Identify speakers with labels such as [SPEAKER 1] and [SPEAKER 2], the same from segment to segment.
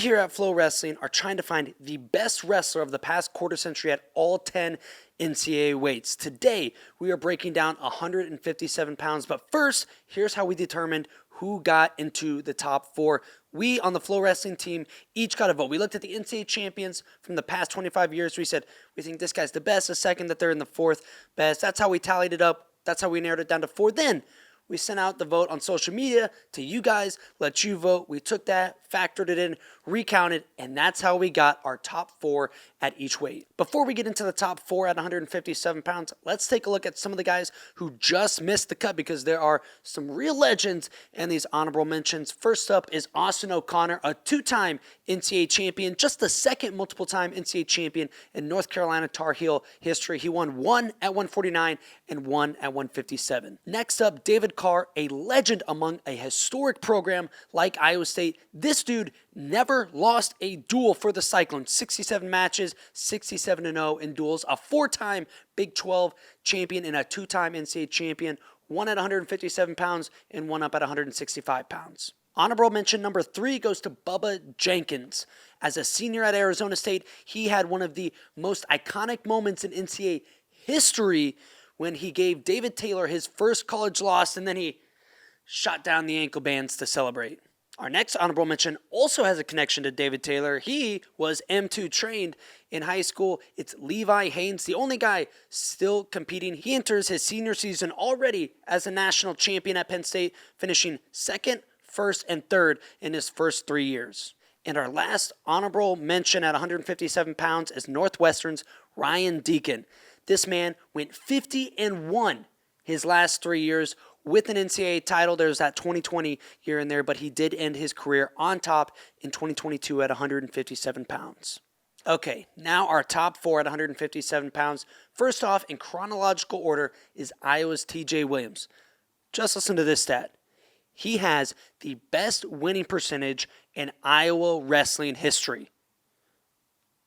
[SPEAKER 1] here at FloWrestling are trying to find the best wrestler of the past quarter century at all 10 NCAA weights. Today, we are breaking down 157 pounds, but first, here's how we determined who got into the top 4. We on the FloWrestling team each got a vote. We looked at the NCAA champions from the past 25 years. We said, we think this guy's the best, the second, the third, and the fourth best. That's how we tallied it up. That's how we narrowed it down to 4. Then, we sent out the vote on social media to you guys, let you vote. We took that, factored it in, recounted, and that's how we got our top 4 at each weight. Before we get into the top 4 at 157 pounds, let's take a look at some of the guys who just missed the cut because there are some real legends and these honorable mentions. First up is Austin O'Connor, a 2-time NCAA champion, just the second multiple-time NCAA champion in North Carolina Tar Heel history. He won 1 at 149 and 1 at 157. Next up, David Carr, a legend among a historic program like Iowa State. This dude never lost a duel for the Cyclones. 67 matches, 67-0 in duels, a 4-time Big 12 champion and a 2-time NCAA champion, 1 at 157 pounds and 1 up at 165 pounds. Honorable mention number 3 goes to Bubba Jenkins. As a senior at Arizona State, he had one of the most iconic moments in NCAA history when he gave David Taylor his first college loss and then he shot down the ankle bands to celebrate. Our next honorable mention also has a connection to David Taylor. He was M2 trained in high school. It's Levi Haynes, the only guy still competing. He enters his senior season already as a national champion at Penn State, finishing 2nd, 1st, and 3rd in his first 3 years. And our last honorable mention at 157 pounds is Northwestern's Ryan Deacon. This man went 50-1 his last 3 years with an NCAA title. There's that 2020 year in there, but he did end his career on top in 2022 at 157 pounds. Okay, now our top 4 at 157 pounds. First off, in chronological order, is Iowa's TJ Williams. Just listen to this stat. He has the best winning percentage in Iowa wrestling history.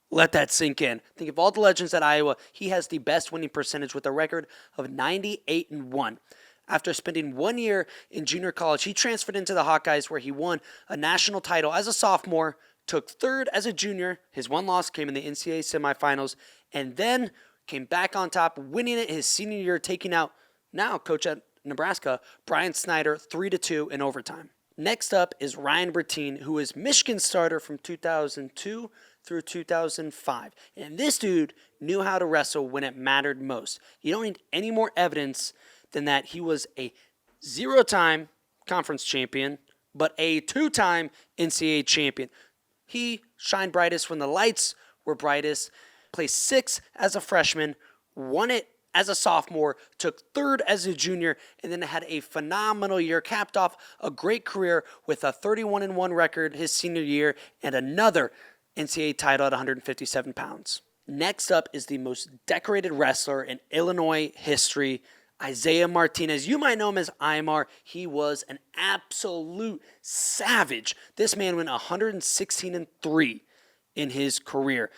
[SPEAKER 1] Let that sink in. Think of all the legends at Iowa. He has the best winning percentage with a record of 98-1. After spending 1 year in junior college, he transferred into the Hawkeyes where he won a national title as a sophomore, took 3rd as a junior. His one loss came in the NCAA semifinals, and then came back on top, winning it his senior year, taking out now coach at Nebraska, Brian Snyder, 3-2 in overtime. Next up is Ryan Bertine, who is Michigan's starter from 2002 through 2005. And this dude knew how to wrestle when it mattered most. You don't need any more evidence than that he was a 0-time conference champion, but a 2-time NCAA champion. He shined brightest when the lights were brightest, placed 6th as a freshman, won it as a sophomore, took 3rd as a junior, and then had a phenomenal year, capped off a great career with a 31-1 record his senior year and another NCAA title at 157 pounds. Next up is the most decorated wrestler in Illinois history, Isaiah Martinez. You might know him as Imar. He was an absolute savage. This man went 116-3 in his career.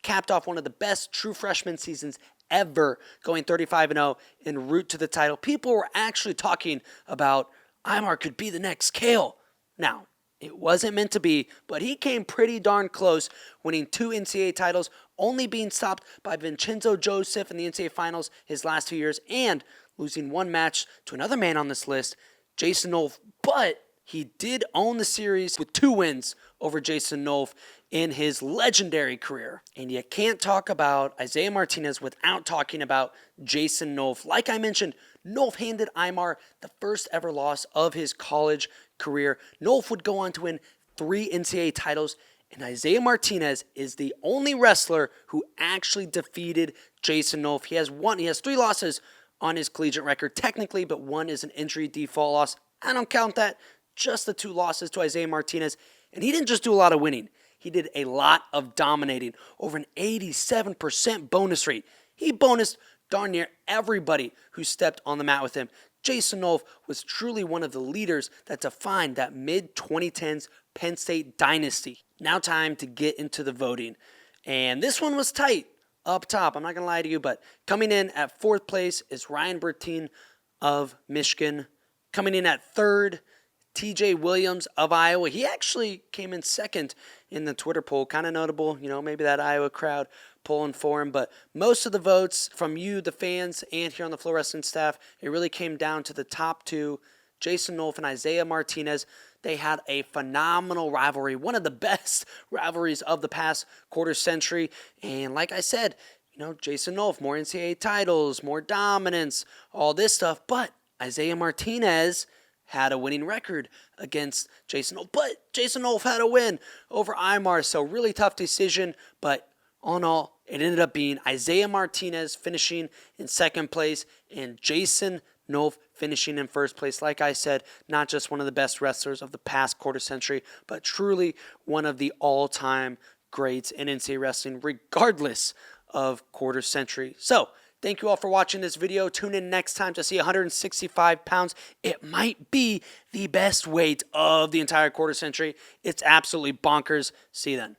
[SPEAKER 1] Capped off one of the best true freshman seasons ever, going 35-0 en route to the title. People were actually talking about Imar could be the next Kale. Now, it wasn't meant to be, but he came pretty darn close, winning 2 NCAA titles, only being stopped by Vincenzo Joseph in the NCAA finals his last 2 years, and losing 1 match to another man on this list, Jason Nolf. But he did own the series with 2 wins over Jason Nolf in his legendary career. And you can't talk about Isaiah Martinez without talking about Jason Nolf. Like I mentioned, Nolf handed Imar the first ever loss of his college career. Nolf would go on to win 3 NCAA titles, and Isaiah Martinez is the only wrestler who actually defeated Jason Nolf. He has 3 losses on his collegiate record technically, but 1 is an injury default loss. I don't count that. Just the 2 losses to Isaiah Martinez. And he didn't just do a lot of winning. He did a lot of dominating, over an 87% bonus rate. He bonused darn near everybody who stepped on the mat with him. Jason Nolf was truly one of the leaders that defined that mid-2010s Penn State dynasty. Now time to get into the voting. And this one was tight up top. I'm not going to lie to you, but coming in at 4th place is Ryan Bertine of Michigan. Coming in at 3rd, TJ Williams of Iowa. He actually came in 2nd in the Twitter poll. Kind of notable, maybe that Iowa crowd pulling for him. But most of the votes from you, the fans, and here on the FloWrestling staff, it really came down to the top two, Jason Nolf and Isaiah Martinez. They had a phenomenal rivalry, one of the best rivalries of the past quarter century. And like I said, Jason Nolf, more NCAA titles, more dominance, all this stuff. But Isaiah Martinez had a winning record against Jason Nolf. But Jason Nolf had a win over Imar. So really tough decision. But all in all, it ended up being Isaiah Martinez finishing in second place and Jason Nolf finishing in first place. Like I said, not just one of the best wrestlers of the past quarter century, but truly one of the all-time greats in NCAA wrestling, regardless of quarter century. So, thank you all for watching this video. Tune in next time to see 165 pounds. It might be the best weight of the entire quarter century. It's absolutely bonkers. See you then.